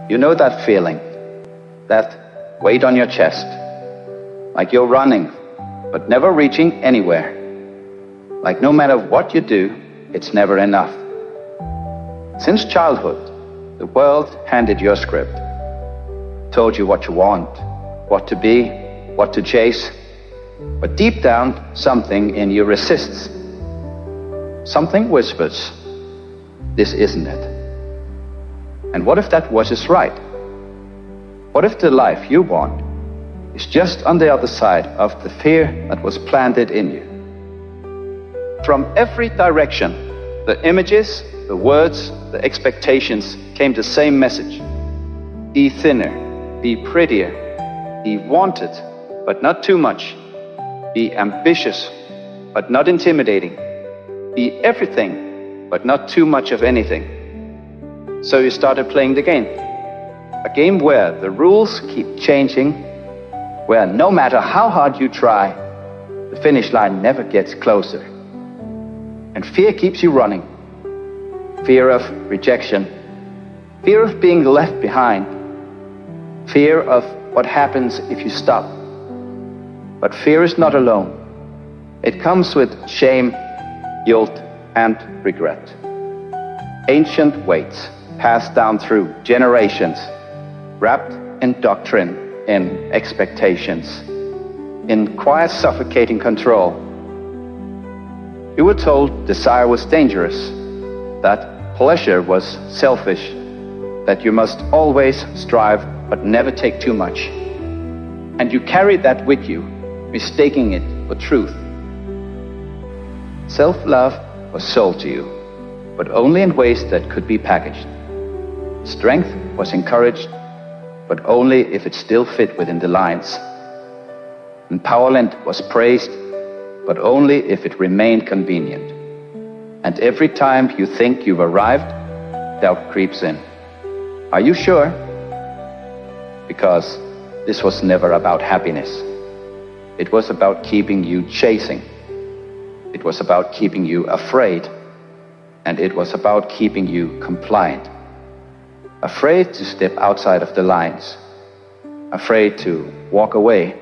You know that feeling, that weight on your chest, like you're running, but never reaching anywhere. Like no matter what you do, it's never enough. Since childhood, the world handed you a script, told you what you want, what to be, what to chase. But deep down, something in you resists. Something whispers, this isn't it. And what if that voice is right? What if the life you want is just on the other side of the fear that was planted in you? From every direction, the images, the words, the expectations came the same message. Be thinner, be prettier, be wanted, but not too much. Be ambitious, but not intimidating. Be everything, but not too much of anything. So you started playing the game. A game where the rules keep changing, where no matter how hard you try, the finish line never gets closer. And fear keeps you running. Fear of rejection, fear of being left behind, fear of what happens if you stop. But fear is not alone. It comes with shame, guilt, and regret. Ancient weights passed down through generations, wrapped in doctrine, in expectations, in quiet suffocating control. You were told desire was dangerous, that pleasure was selfish, that you must always strive but never take too much. And you carried that with you, mistaking it for truth. Self-love was sold to you, but only in ways that could be packaged. Strength was encouraged, but only if it still fit within the lines. Empowerment was praised, but only if it remained convenient. And every time you think you've arrived, doubt creeps in. Are you sure? Because this was never about happiness. It was about keeping you chasing. It was about keeping you afraid. And it was about keeping you compliant. Afraid to step outside of the lines. Afraid to walk away.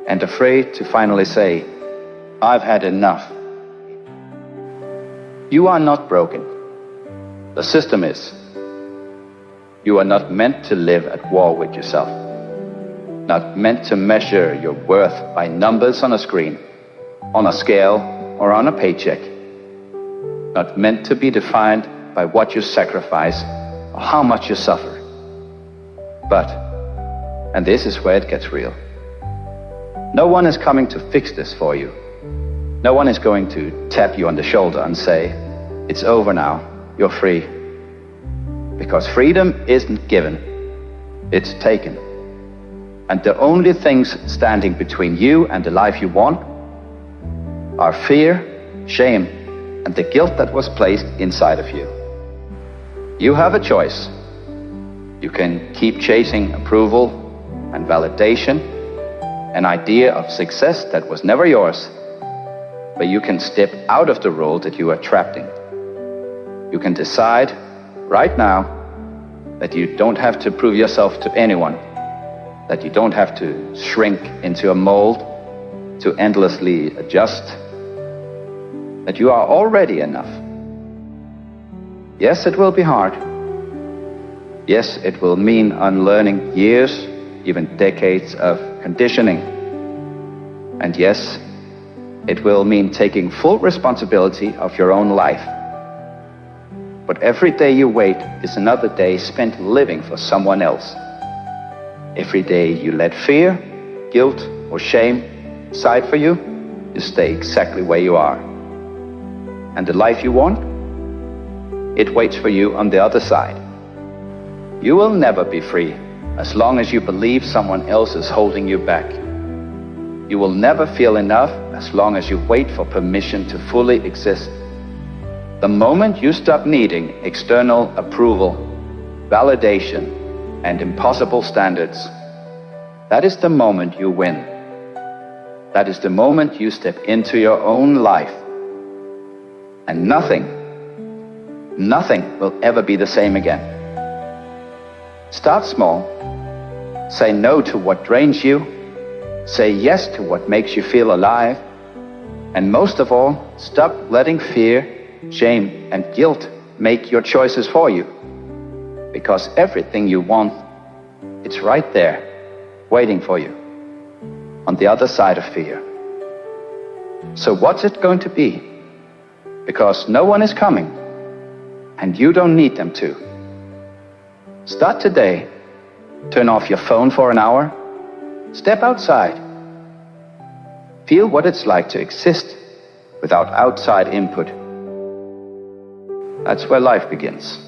And afraid to finally say, I've had enough. You are not broken. The system is. You are not meant to live at war with yourself. Not meant to measure your worth by numbers on a screen, on a scale, or on a paycheck. Not meant to be defined by what you sacrifice or how much you suffer. But, and this is where it gets real, no one is coming to fix this for you. No one is going to tap you on the shoulder and say, it's over now, you're free. Because freedom isn't given, it's taken. And the only things standing between you and the life you want are fear, shame, and the guilt that was placed inside of you. You have a choice. You can keep chasing approval and validation, an idea of success that was never yours, but you can step out of the role that you are trapped in. You can decide right now that you don't have to prove yourself to anyone, that you don't have to shrink into a mold, to endlessly adjust, that you are already enough. Yes, it will be hard. Yes, it will mean unlearning years, even decades of conditioning. And yes, it will mean taking full responsibility of your own life. But every day you wait is another day spent living for someone else. Every day you let fear, guilt, or shame decide for you, you stay exactly where you are. And the life you want, it waits for you on the other side. You will never be free as long as you believe someone else is holding you back. You will never feel enough as long as you wait for permission to fully exist. The moment you stop needing external approval, validation, and impossible standards, that is the moment you win. That is the moment you step into your own life. And nothing will ever be the same again. Start small. Say no to what drains you. Say yes to what makes you feel alive. And most of all, stop letting fear, shame, and guilt make your choices for you. Because everything you want, it's right there, waiting for you, on the other side of fear. So what's it going to be? Because no one is coming, and you don't need them to. Start today. Turn off your phone for an hour. Step outside. Feel what it's like to exist without outside input. That's where life begins.